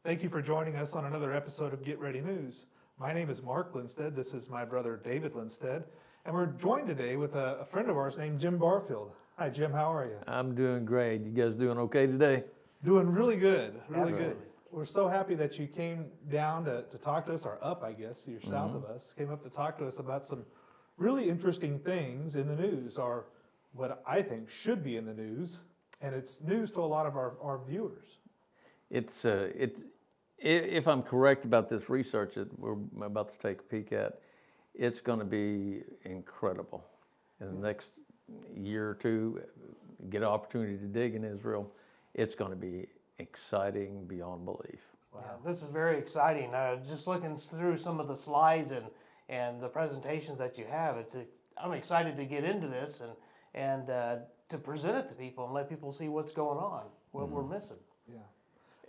Thank you for joining us on another episode of Get Ready News. My name is Mark Lindstedt. This is my brother David Lindstedt. And we're joined today with a friend of ours named Jim Barfield. Hi, Jim. How are you? I'm doing great. You guys doing okay today? Doing really good. Really Absolutely. good. We're so happy that you came down to talk to us, or up, I guess. You're south of us. Came up to talk to us about some really interesting things in the news, or what I think should be in the news. And it's news to a lot of our viewers. It's if I'm correct about this research that we're about to take a peek at, it's going to be incredible. In the next year or two, get an opportunity to dig in Israel, it's going to be exciting beyond belief. Wow, yeah, this is very exciting. Just looking through some of the slides and the presentations that you have, I'm excited to get into this and to present it to people and let people see what's going on, what we're missing. Yeah.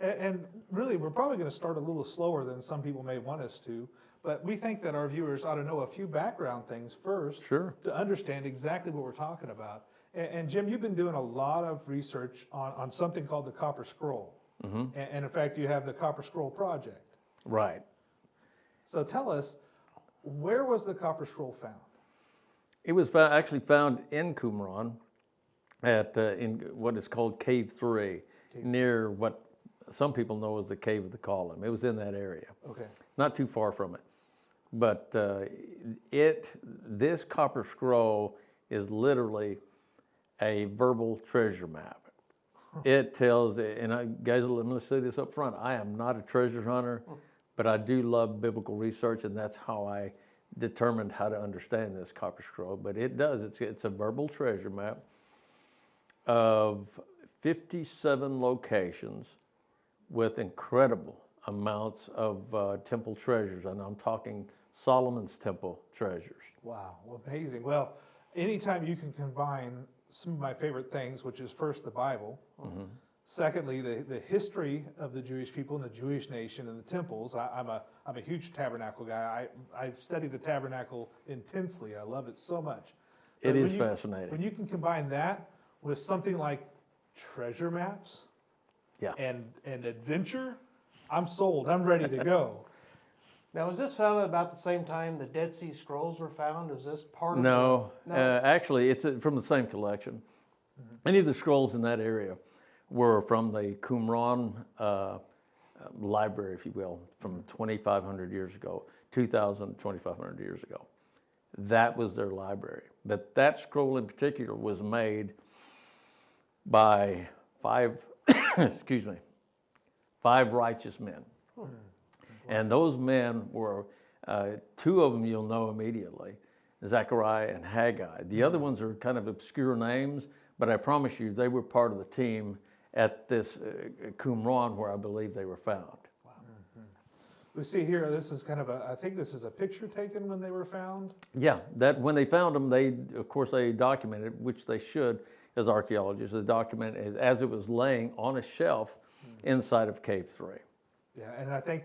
And really, we're probably going to start a little slower than some people may want us to, but we think that our viewers ought to know a few background things first to understand exactly what we're talking about. And Jim, you've been doing a lot of research on something called the Copper Scroll. And in fact, you have the Copper Scroll Project. Right. So tell us, where was the Copper Scroll found? It was actually found in Qumran at in what is called Cave 3, near what some people know as the Cave of the Column. It was in that area. Okay. Not too far from it. But this Copper Scroll is literally a verbal treasure map. It tells, and guys, let me say this up front, I am not a treasure hunter, but I do love biblical research, and that's how I determined how to understand this Copper Scroll. But it does, it's a verbal treasure map of 57 locations with incredible amounts of temple treasures, and I'm talking Solomon's temple treasures. Wow, well, amazing. Well, anytime you can combine some of my favorite things, which is first the Bible, secondly the history of the Jewish people and the Jewish nation and the temples. I'm a huge Tabernacle guy. I've studied the Tabernacle intensely. I love it so much. It is fascinating. When you can combine that with something like treasure maps, and adventure, I'm sold. I'm ready to go. Now, was this found at about the same time the Dead Sea Scrolls were found? Was this part of No. Actually, it's from the same collection. Any of the scrolls in that area were from the Qumran library, if you will, from 2,500 years ago, 2,500 years ago. That was their library. But that scroll in particular was made by five righteous men. And those men were, two of them you'll know immediately, Zechariah and Haggai. The other ones are kind of obscure names, but I promise you they were part of the team at this Qumran where I believe they were found. Wow. We see here, this is kind of I think this is a picture taken when they were found? Yeah, that when they found them, of course they documented, which they should as archaeologists, they documented as it was laying on a shelf inside of Cave 3. Yeah, and I think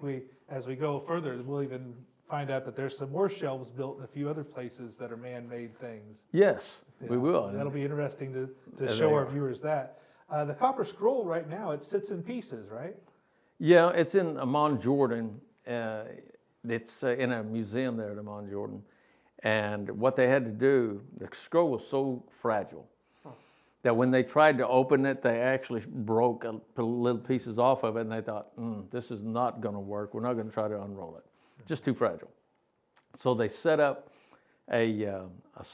as we go further, we'll even find out that there's some more shelves built in a few other places that are man-made things. Yes, we will. That'll be interesting to show our viewers that. The Copper Scroll right now, it sits in pieces, right? Yeah, it's in Amman, Jordan. It's in a museum there at Amman, Jordan. And what they had to do, the scroll was so fragile that when they tried to open it, they actually broke little pieces off of it, and they thought, this is not going to work. We're not going to try to unroll it. Just too fragile. So they set up a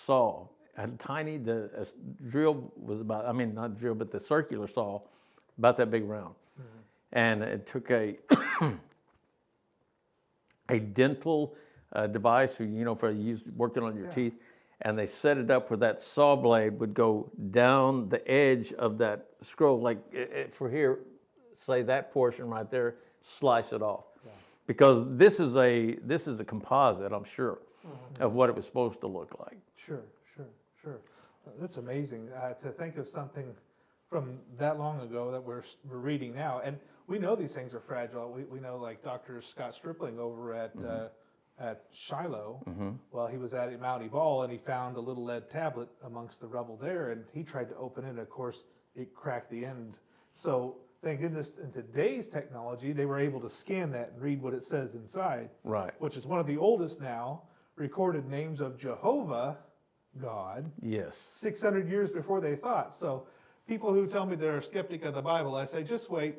saw, a tiny, the drill was about, I mean, not drill, but the circular saw, about that big round. And it took a dental device, for working on your teeth, and they set it up where that saw blade would go down the edge of that scroll, like for here, say that portion right there, slice it off. Because this is a composite, I'm sure, of what it was supposed to look like. Sure. That's amazing to think of something from that long ago that we're reading now. And we know these things are fragile. We know, like Dr. Scott Stripling over at at Shiloh while he was at Mount Ebal, and he found a little lead tablet amongst the rubble there, and he tried to open it, and of course, it cracked the end. So thank goodness in today's technology, they were able to scan that and read what it says inside. Right. Which is one of the oldest now recorded names of Jehovah God. Yes. 600 years before they thought. So people who tell me they're a skeptic of the Bible, I say, just wait.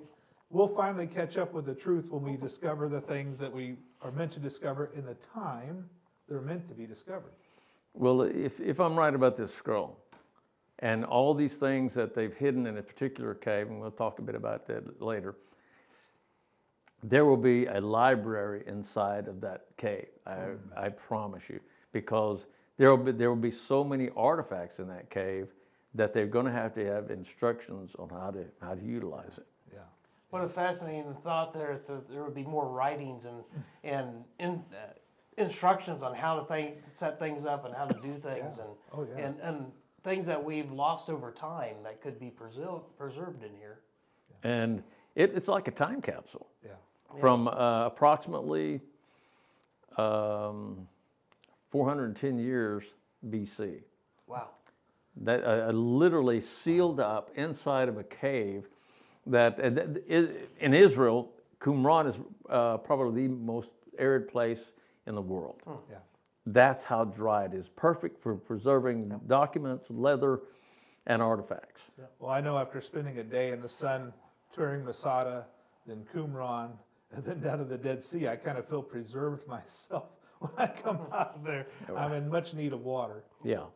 We'll finally catch up with the truth when we discover the things that we are meant to discover in the time they're meant to be discovered. Well, if I'm right about this scroll, and all these things that they've hidden in a particular cave, and we'll talk a bit about that later, there will be a library inside of that cave. I promise you, because there will be so many artifacts in that cave that they're going to have instructions on how to utilize it. Yeah. What a fascinating thought there. There would be more writings and instructions on how to set things up and how to do things, and things that we've lost over time that could be preserved in here. And it's like a time capsule. Yeah. From approximately 410 years BC. Wow. That literally sealed up inside of a cave that in Israel, Qumran is probably the most arid place in the world. Yeah. That's how dry it is. Perfect for preserving documents, leather, and artifacts. Yeah. Well, I know after spending a day in the sun touring Masada, then Qumran, and then down to the Dead Sea, I kind of feel preserved myself when I come out of there. I'm in much need of water. Yeah.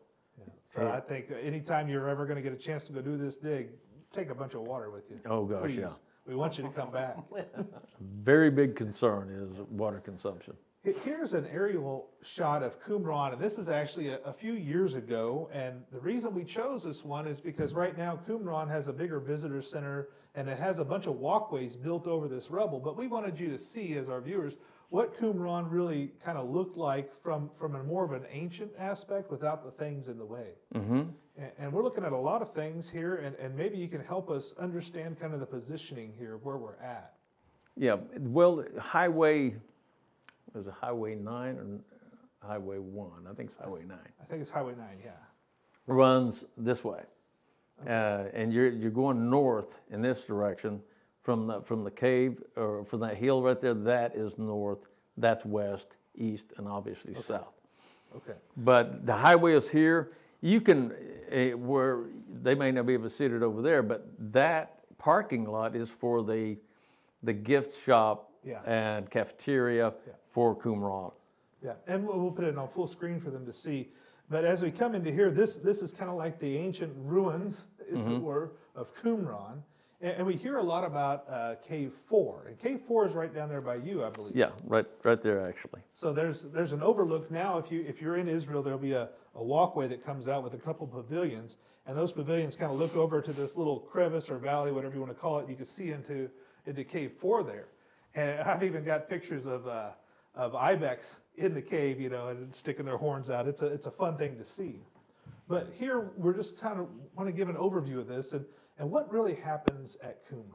So I think anytime you're ever going to get a chance to go do this dig, take a bunch of water with you. Oh gosh, Please. yeah. We want you to come back. Very big concern is water consumption. Here's an aerial shot of Qumran, and this is actually a few years ago, and the reason we chose this one is because right now Qumran has a bigger visitor center, and it has a bunch of walkways built over this rubble, but we wanted you to see, as our viewers, what Qumran really kind of looked like from a more of an ancient aspect without the things in the way. Mm-hmm. And we're looking at a lot of things here, and maybe you can help us understand kind of the positioning here of where we're at. Yeah, well, was it Highway 9 or Highway 1? I think it's Highway 9. I think it's Highway 9, yeah. Runs this way. Okay. And you're going north in this direction from the cave, or from that hill right there. That is north, that's west, east, and obviously south. Okay. But the highway is here. You can, where they may not be able to see it over there, but that parking lot is for the gift shop and cafeteria for Qumran. Yeah, and we'll put it on full screen for them to see. But as we come into here, this is kind of like the ancient ruins, as it were, of Qumran. And we hear a lot about Cave 4. And Cave 4 is right down there by you, I believe. Yeah, right there actually. So there's an overlook now. If you're in Israel, there'll be a walkway that comes out with a couple pavilions. And those pavilions kind of look over to this little crevice or valley, whatever you want to call it. You can see into Cave 4 there. And I've even got pictures of ibex in the cave, and sticking their horns out. It's a fun thing to see. But here we're just kind of want to give an overview of this and what really happens at Qumran.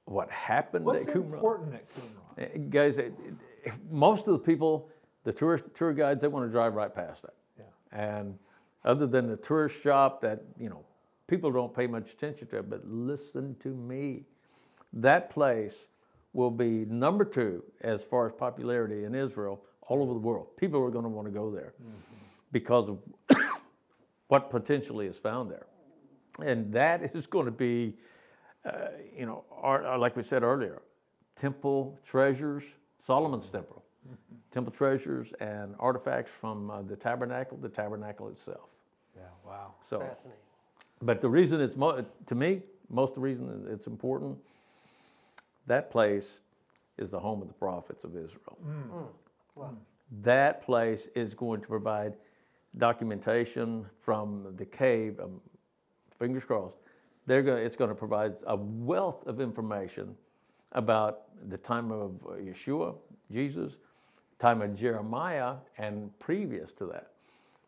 What happened What's at Qumran? What's important at Qumran? Guys, most of the people, the tour guides, they want to drive right past it. Yeah. And other than the tourist shop that, people don't pay much attention to it, but listen to me. That place will be number 2 as far as popularity in Israel all over the world. People are going to want to go there because of what potentially is found there. And that is going to be, like we said earlier, temple treasures, Solomon's temple, temple treasures and artifacts from the tabernacle itself. Yeah, wow. So, fascinating. But the reason it's, to me, most of the reason it's important, that place is the home of the prophets of Israel. Wow. That place is going to provide documentation from the cave, fingers crossed. It's going to provide a wealth of information about the time of Yeshua, Jesus, time of Jeremiah, and previous to that.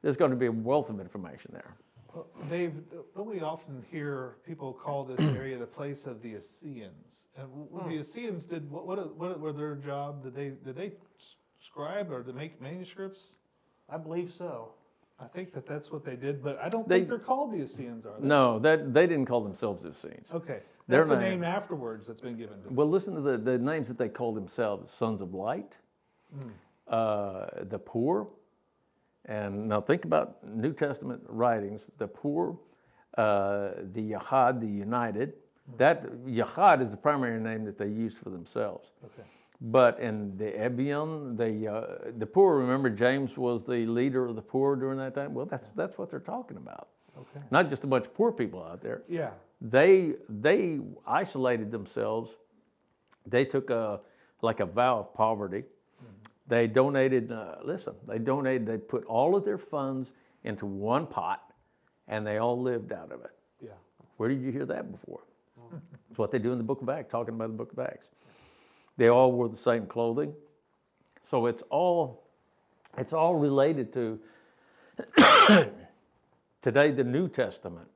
There's going to be a wealth of information there. Well, Dave, don't we often hear people call this area the place of the Essenes? And the Essenes did what were their job? Did they transcribe or to make manuscripts? I believe so. I think that's what they did, but I don't think they're called the Essenes, are they? No, they didn't call themselves the Essenes. Okay, Their that's a name- name afterwards that's been given to them. Well, listen to the names that they called themselves: Sons of Light, the Poor, and now think about New Testament writings: the Poor, the Yahad, the United. That Yahad is the primary name that they used for themselves. Okay. But in the Ebion, the poor, remember James was the leader of the poor during that time? Well, that's what they're talking about. Okay. Not just a bunch of poor people out there. Yeah. They isolated themselves. They took like a vow of poverty. They donated, they put all of their funds into one pot and they all lived out of it. Yeah. Where did you hear that before? It's what they do in the book of Acts, talking about the book of Acts. They all wore the same clothing. So it's all related to today, the New Testament.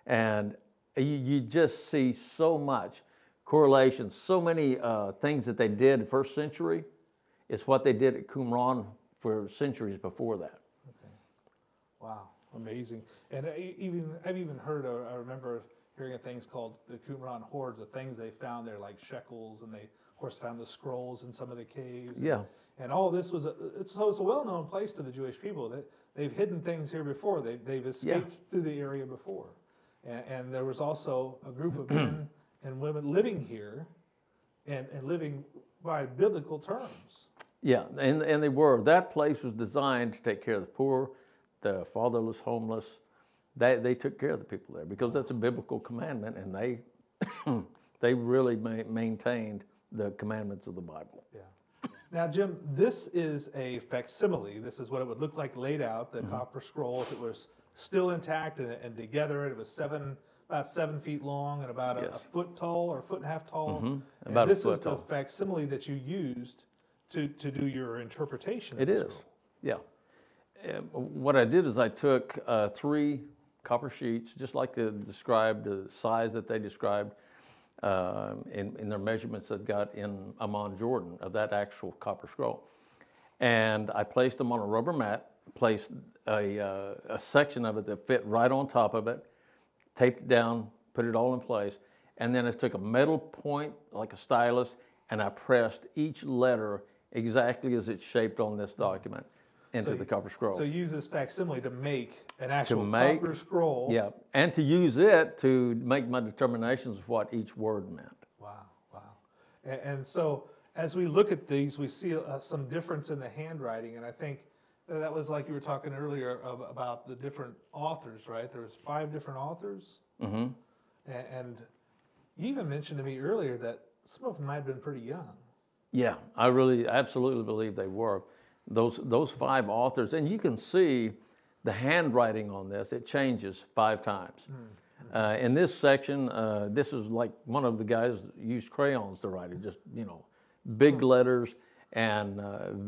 And you just see so much correlation, so many things that they did first century is what they did at Qumran for centuries before that. Okay. Wow, amazing. And I've even heard, I remember hearing of things called the Qumran hoards, of things they found there like shekels, and they of course found the scrolls in some of the caves. Yeah. And all this was it's a well-known place to the Jewish people. That they've hidden things here before. They've escaped through the area before, and there was also a group of men and women living here, and living by biblical terms. Yeah, and they were. That place was designed to take care of the poor, the fatherless, homeless. They took care of the people there because that's a biblical commandment, and they really maintained the commandments of the Bible. Yeah. Now, Jim, this is a facsimile. This is what it would look like laid out, the copper scroll, if it was still intact and together. It was about 7 feet long and about a foot tall or a foot and a half tall. About and this a foot is the tall. facsimile that you used to do your interpretation of It the is, scroll. yeah. What I did is I took 3 copper sheets, just like the size that they described in their measurements they've got in Amman, Jordan, of that actual copper scroll. And I placed them on a rubber mat, placed a section of it that fit right on top of it, taped it down, put it all in place, and then I took a metal point, like a stylus, and I pressed each letter exactly as it's shaped on this document into the copper scroll. So you use this facsimile to make an actual copper scroll. Yeah, and to use it to make my determinations of what each word meant. Wow, wow. And so as we look at these, we see some difference in the handwriting, and I think that was like you were talking earlier about the different authors, right? There was 5 different authors. Mm-hmm. And you even mentioned to me earlier that some of them might have been pretty young. Yeah, I really absolutely believe they were. Those 5 authors, and you can see the handwriting on this, it changes 5 times. In this section, this is like one of the guys used crayons to write it, just, big letters and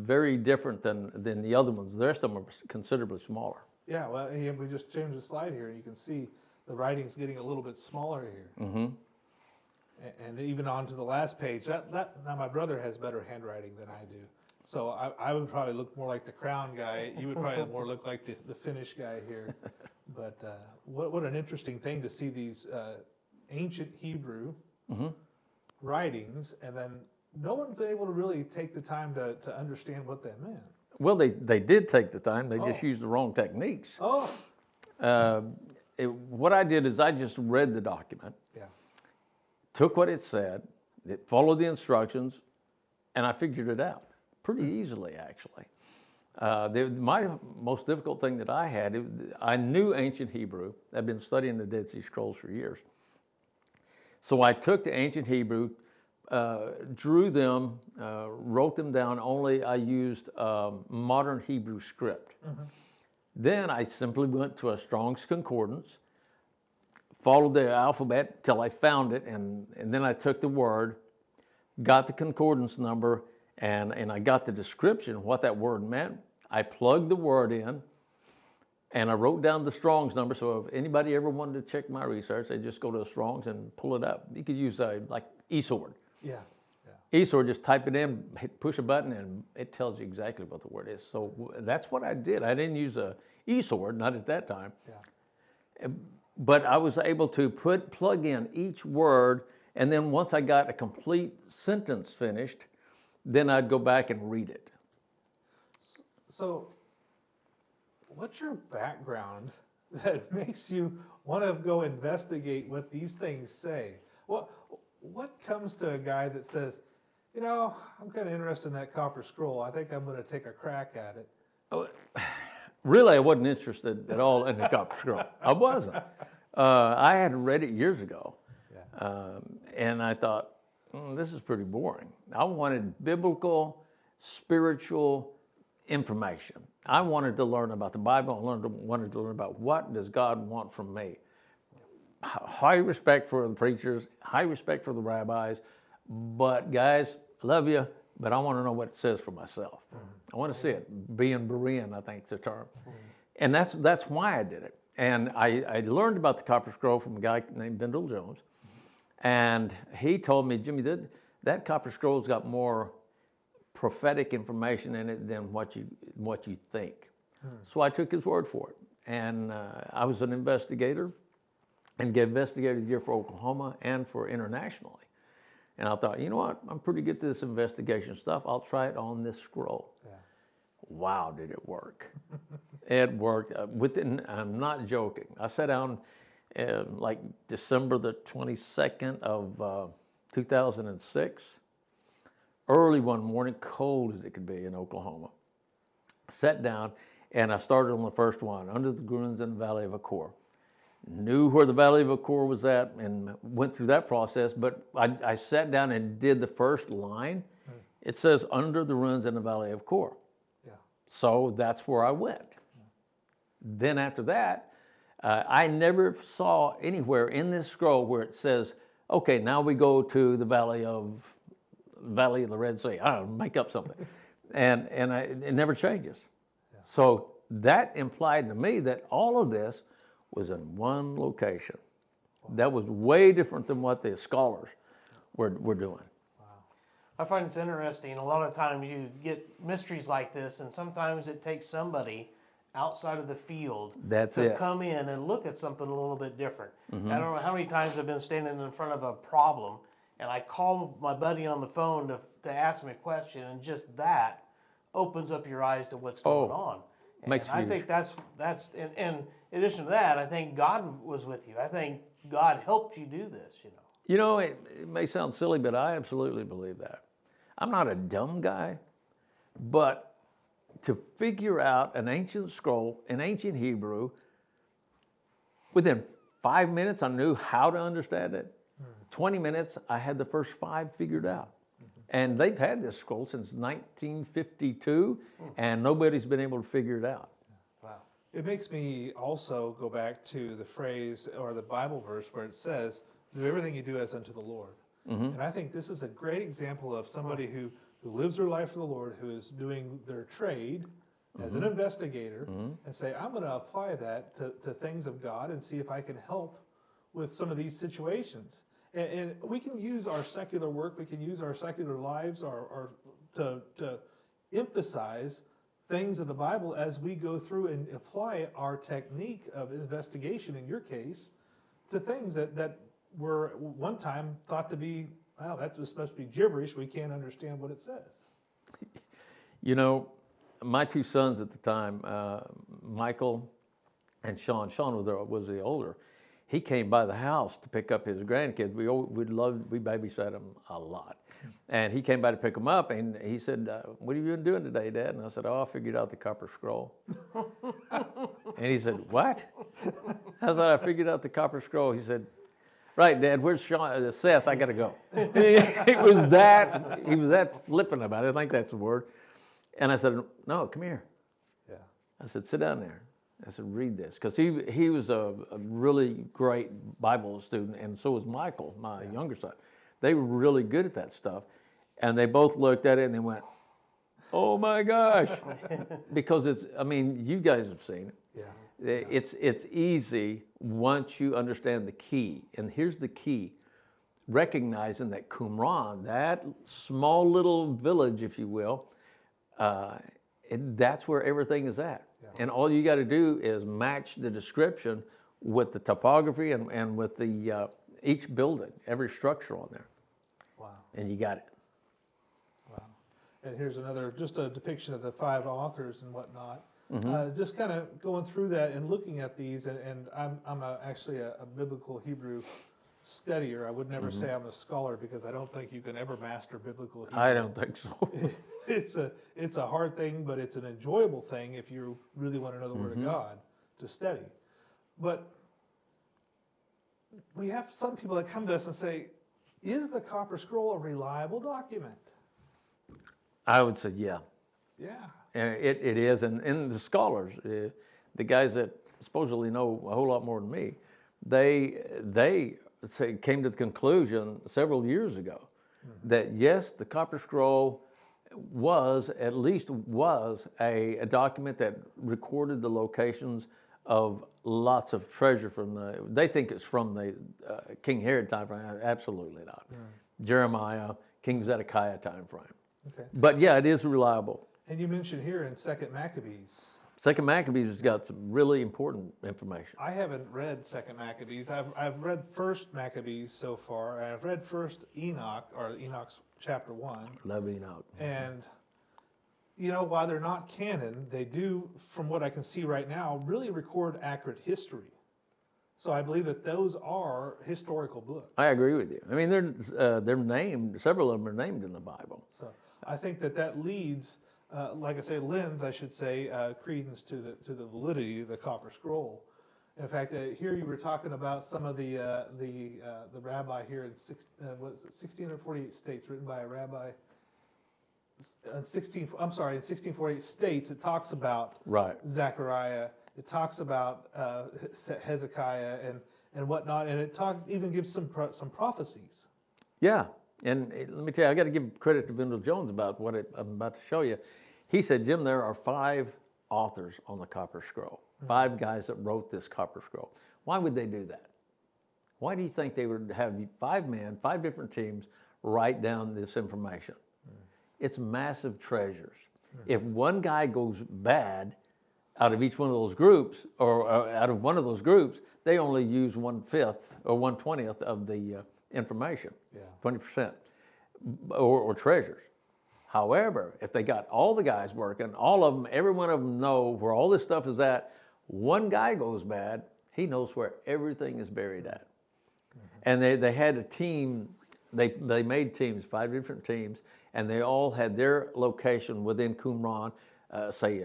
very different than the other ones. The rest of them are considerably smaller. Yeah, well, and we just changed the slide here, and you can see the writing's getting a little bit smaller here. Mm-hmm. And even on to the last page, now my brother has better handwriting than I do. So I would probably look more like the Crown guy. You would probably more look like the Finnish guy here. But what an interesting thing to see these ancient Hebrew writings, and then no one's been able to really take the time to understand what that meant. Well, they did take the time. They just used the wrong techniques. Oh. What I did is I just read the document, took what it said, it followed the instructions, and I figured it out pretty easily, actually. My most difficult thing that I had, I knew ancient Hebrew. I've been studying the Dead Sea Scrolls for years. So I took the ancient Hebrew, drew them, wrote them down, only I used modern Hebrew script. Then I simply went to a Strong's Concordance, followed the alphabet till I found it, and then I took the word, got the concordance number, and I got the description of what that word meant. I plugged the word in, and I wrote down the Strong's number, so if anybody ever wanted to check my research, they just go to the Strong's and pull it up. You could use like eSword. Yeah. eSword, just type it in, push a button, and it tells you exactly what the word is. So that's what I did. I didn't use a eSword, not at that time. Yeah. But I was able to plug in each word, and then once I got a complete sentence finished, then I'd go back and read it. So, what's your background that makes you want to go investigate what these things say? What comes to a guy that says, you know, I'm kind of interested in that copper scroll. I think I'm going to take a crack at it. Oh, really, I wasn't interested at all in the copper scroll. I wasn't. I had read it years ago, and I thought, this is pretty boring. I wanted biblical, spiritual information. I wanted to learn about the Bible. I wanted to learn about what does God want from me. High respect for the preachers, high respect for the rabbis, but guys, love you, but I want to know what it says for myself. I want to see it. Being Berean, I think is the term. And that's why I did it. And I learned about the copper scroll from a guy named Vendel Jones. And he told me, Jimmy, that copper scroll's got more prophetic information in it than what you think. So I took his word for it. And I was an investigator and get investigator of the year for Oklahoma and for internationally. And I thought, you know what? I'm pretty good at this investigation stuff. I'll try it on this scroll. Yeah. Wow, did it work. It worked. I'm not joking. I sat down like December the 22nd of 2006. Early one morning, cold as it could be in Oklahoma. Sat down and I started on the first one, under the ruins in the Valley of Achor. Knew where the Valley of Achor was at and went through that process, but I sat down and did the first line. It says, under the ruins in the Valley of Achor. Yeah. So that's where I went. Then after that, I never saw anywhere in this scroll where it says, okay, now we go to the Valley of the Red Sea. I don't know, make up something. It never changes. Yeah. So that implied to me that all of this was in one location. Wow. That was way different than what the scholars were doing. Wow. I find it's interesting. A lot of times you get mysteries like this, and sometimes it takes somebody outside of the field to come in and look at something a little bit different. I don't know how many times I've been standing in front of a problem, and I call my buddy on the phone to ask him a question, and just that opens up your eyes to what's going on. And I think that's in addition to that, I think God was with you. I think God helped you do this, You know, it may sound silly, but I absolutely believe that. I'm not a dumb guy, but to figure out an ancient scroll in ancient Hebrew, within 5 minutes I knew how to understand it. 20 minutes, I had the first 5 figured out. And they've had this scroll since 1952, and nobody's been able to figure it out. Wow. It makes me also go back to the phrase or the Bible verse where it says, do everything you do as unto the Lord. And I think this is a great example of somebody who lives their life for the Lord, who is doing their trade as an investigator, and say, I'm going to apply that to things of God and see if I can help with some of these situations. And we can use our secular work, we can use our secular lives to emphasize things of the Bible as we go through and apply our technique of investigation, in your case, to things that were one time thought to be, wow, that was supposed to be gibberish, we can't understand what it says. You know, my 2 sons at the time, Michael and Sean was the older. He came by the house to pick up his grandkids. We babysat them a lot. And he came by to pick them up, and he said, what have you been doing today, Dad? And I said, I figured out the copper scroll. And he said, what? I said, I figured out the copper scroll. He said, right, Dad, where's Seth? I got to go. He was that flippant about it. I think that's the word. And I said, no, come here. Yeah. I said, sit down there. I said, read this. Because he was a really great Bible student, and so was Michael, my younger son. They were really good at that stuff. And they both looked at it and they went, oh my gosh. Because you guys have seen it. Yeah. It's easy once you understand the key. And here's the key. recognizing that Qumran, that small little village, if you will, that's where everything is at. Yeah. And all you got to do is match the description with the topography and with the each building, every structure on there. Wow. And you got it. Wow. And here's another, just a depiction of the 5 authors and whatnot. Mm-hmm. Just kind of going through that and looking at these, and I'm actually a biblical Hebrew studier. I would never Mm-hmm. say I'm a scholar, because I don't think you can ever master biblical Hebrew. I don't think so. It's a hard thing, but it's an enjoyable thing if you really want to know the Word of God to study. But we have some people that come to us and say, is the Copper Scroll a reliable document? I would say, yeah. Yeah. And it is. And the scholars, the guys that supposedly know a whole lot more than me, they came to the conclusion several years ago that yes, the Copper Scroll was a document that recorded the locations of lots of treasure they think it's from the King Herod time frame. Absolutely not. Jeremiah, King Zedekiah time frame. Okay. But yeah, it is reliable. And you mentioned here in 2nd Maccabees. 2nd Maccabees has got some really important information. I haven't read 2nd Maccabees. I've read 1st Maccabees so far. I've read 1st Enoch, or Enoch's chapter 1. Love Enoch. And, while they're not canon, they do, from what I can see right now, really record accurate history. So I believe that those are historical books. I agree with you. I mean, they're named, several of them are named in the Bible. So I think that leads, like I say, lends, I should say, credence to the validity of the Copper Scroll. In fact, here you were talking about some of the rabbi here in 1648 states, written by a rabbi. In 1648 states, it talks about Zechariah. It talks about Hezekiah and whatnot, and it even gives some prophecies. Yeah, and let me tell you, I got to give credit to Vendel Jones about what I'm about to show you. He said, Jim, there are 5 authors on the Copper Scroll, 5 guys that wrote this Copper Scroll. Why would they do that? Why do you think they would have 5 men, 5 different teams write down this information? It's massive treasures. If one guy goes bad out of each one of those groups, or out of one of those groups, they only use 1/5 or 1/20 of the information, 20%, or treasures. However, if they got all the guys working, all of them, every one of them know where all this stuff is at, one guy goes bad, he knows where everything is buried at. And they had a team, they made teams, 5 different teams, and they all had their location within Qumran, say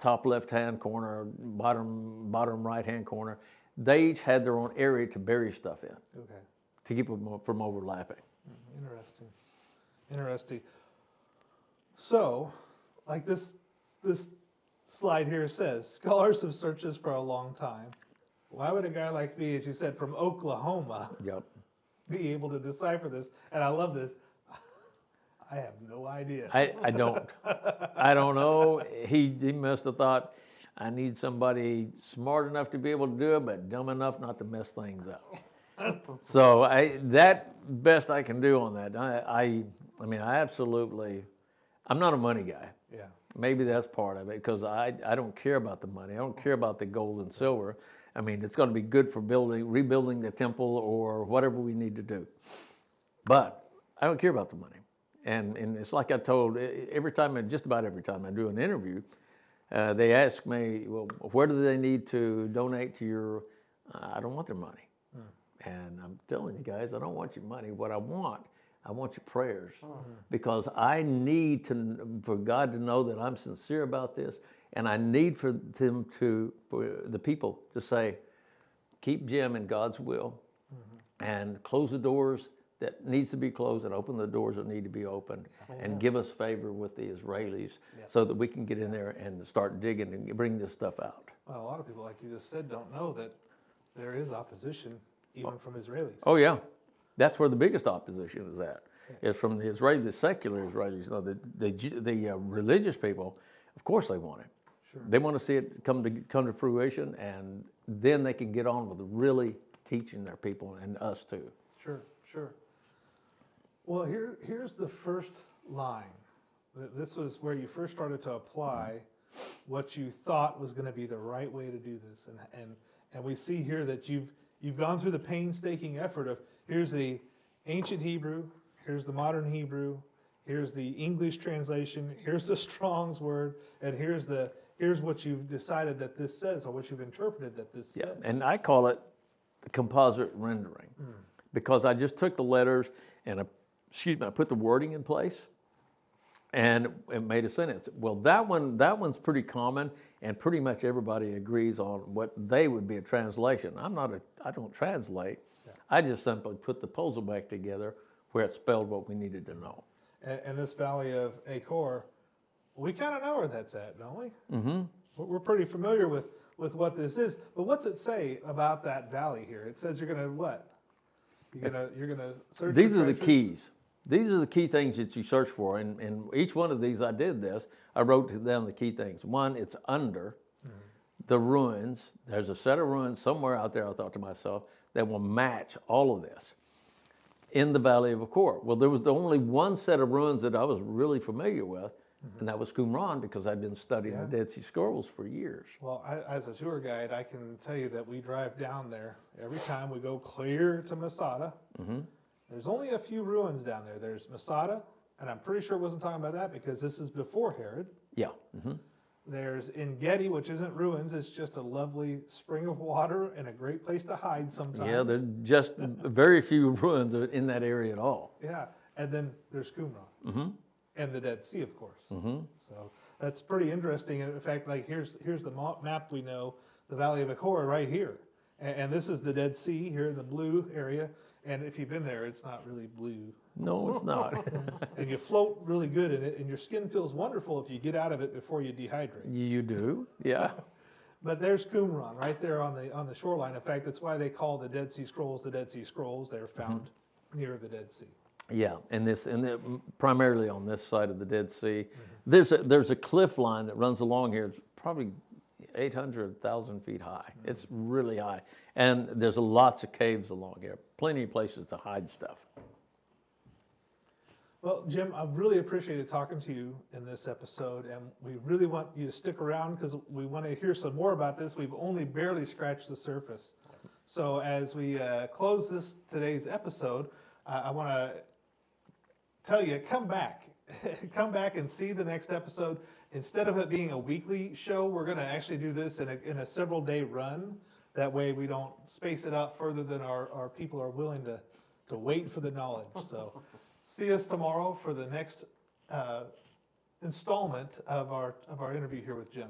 top left-hand corner, bottom right-hand corner. They each had their own area to bury stuff in, to keep them from overlapping. Interesting. So, like this slide here says, scholars have searched this for a long time. Why would a guy like me, as you said, from Oklahoma, be able to decipher this? And I love this. I have no idea. I don't. I don't know. He must have thought, I need somebody smart enough to be able to do it, but dumb enough not to mess things up. So that best I can do on that. I mean, I'm not a money guy. Yeah. Maybe that's part of it, because I don't care about the money. I don't care about the gold and silver. I mean, it's going to be good for rebuilding the temple or whatever we need to do. But I don't care about the money. And it's like I told, just about every time I do an interview, they ask me, well, where do they need to donate to your, I don't want their money. And I'm telling you guys, I don't want your money. What I want your prayers. Because I need for God to know that I'm sincere about this, and I need for the people to say, keep Jim in God's will, and close the doors that needs to be closed and open the doors that need to be opened, and give us favor with the Israelis so that we can get in there and start digging and bring this stuff out. Well, a lot of people, like you just said, don't know that there is opposition even from Israelis. Oh yeah, that's where the biggest opposition is at. Is from the secular Israelis. You know, the religious people, of course they want it. Sure. They want to see it come to fruition, and then they can get on with really teaching their people and us too. Sure. Well, here's the first line. This was where you first started to apply what you thought was going to be the right way to do this, and we see here that you've gone through the painstaking effort of here's the ancient Hebrew, here's the modern Hebrew, here's the English translation, here's the Strong's word, and here's what you've decided that this says, or what you've interpreted that this says. And I call it the composite rendering because I just took the letters and I put the wording in place, and it made a sentence. Well, that one's pretty common, and pretty much everybody agrees on what they would be a translation. I don't translate. Yeah. I just simply put the puzzle back together where it spelled what we needed to know. And this valley of Achor, we kind of know where that's at, don't we? Mm-hmm. We're pretty familiar with what this is, but what's it say about that valley here? It says you're going to what? You're gonna search. These are the keys. These are the key things that you search for, and each one of these I did this. I wrote down the key things. One, it's under the ruins. There's a set of ruins somewhere out there, I thought to myself, that will match all of this in the Valley of Achor. Well, there was only one set of ruins that I was really familiar with, and that was Qumran, because I'd been studying the Dead Sea Scrolls for years. Well, as a tour guide, I can tell you that we drive down there every time we go clear to Masada. There's only a few ruins down there. There's Masada, and I'm pretty sure it wasn't talking about that because this is before Herod. Yeah. There's En-Gedi, which isn't ruins. It's just a lovely spring of water and a great place to hide sometimes. Yeah, there's just very few ruins in that area at all. Yeah, and then there's Qumran. And the Dead Sea, of course. So that's pretty interesting. In fact, like here's the map we know, the Valley of Achor right here. And this is the Dead Sea here in the blue area. And if you've been there, it's not really blue. No, it's not. And you float really good in it, and your skin feels wonderful if you get out of it before you dehydrate. You do, yeah. But there's Qumran right there on the shoreline. In fact, that's why they call the Dead Sea Scrolls the Dead Sea Scrolls. They're found near the Dead Sea. Yeah, and primarily on this side of the Dead Sea. There's a cliff line that runs along here. It's probably 800,000 feet high. It's really high. And there's lots of caves along here. Plenty of places to hide stuff. Well, Jim, I've really appreciated talking to you in this episode, and we really want you to stick around because we want to hear some more about this. We've only barely scratched the surface. So as we close today's episode, I want to tell you, come back. Come back and see the next episode. Instead of it being a weekly show, we're going to actually do this in a several-day run. That way we don't space it out further than our people are willing to wait for the knowledge. So see us tomorrow for the next installment of our interview here with Jim.